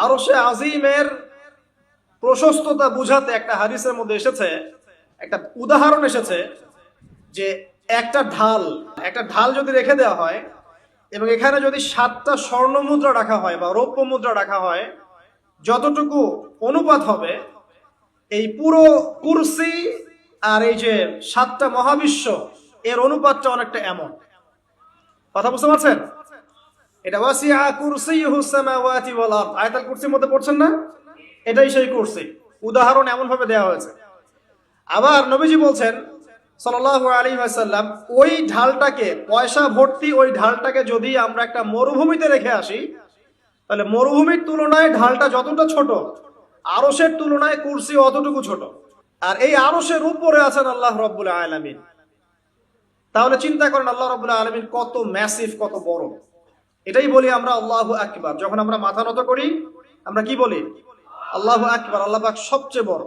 আরশে আজিমের প্রশস্ততা বুঝাতে একটা হাদিসের মধ্যে এসেছে, একটা উদাহরণ এসেছে যে একটা ঢাল যদি রেখে দেওয়া হয় এবং এখানে যদি 7টা স্বর্ণ মুদ্রা রাখা হয় বা রৌপ্য মুদ্রা রাখা হয়, যতটুকু অনুপাত হবে এই পুরো কুরসি আর এই যে 7টা মহাবিশ্ব এর অনুপাতটা অনেকটা এমন। কথা বুঝতে পারছেন? এটা ওয়াসিআ কুরসিয়ুহুস সামাওয়াতি ওয়াল আরদ, আয়াতুল কুরসির মধ্যে পড়ছেন না? এটাই সেই কুরসি। উদাহরণ এমন ভাবে দেওয়া হয়েছে। আবার নবীজি বলছেন সাল্লাল্লাহু আলাইহি ওয়াসাল্লাম, ওই ঢালটাকে, পয়সা ভর্তি ওই ঢালটাকে যদি আমরা একটা মরুভূমিতে রেখে আসি, তাহলে মরুভূমির তুলনায় ঢালটা যতটা ছোট, আরশের তুলনায় কুরসি অতটুকু ছোট। আর এই আরশের উপরে আছেন আল্লাহ রাব্বুল আলামিন। তাহলে চিন্তা করেন আল্লাহ রাব্বুল আলামিন কত ম্যাসিভ, কত বড়। এটাই বলি আমরা আল্লাহু আকবার। যখন আমরা মাথা নত করি আমরা কি বলি? আল্লাহু আকবার, আল্লাহ পাক সবচেয়ে বড়।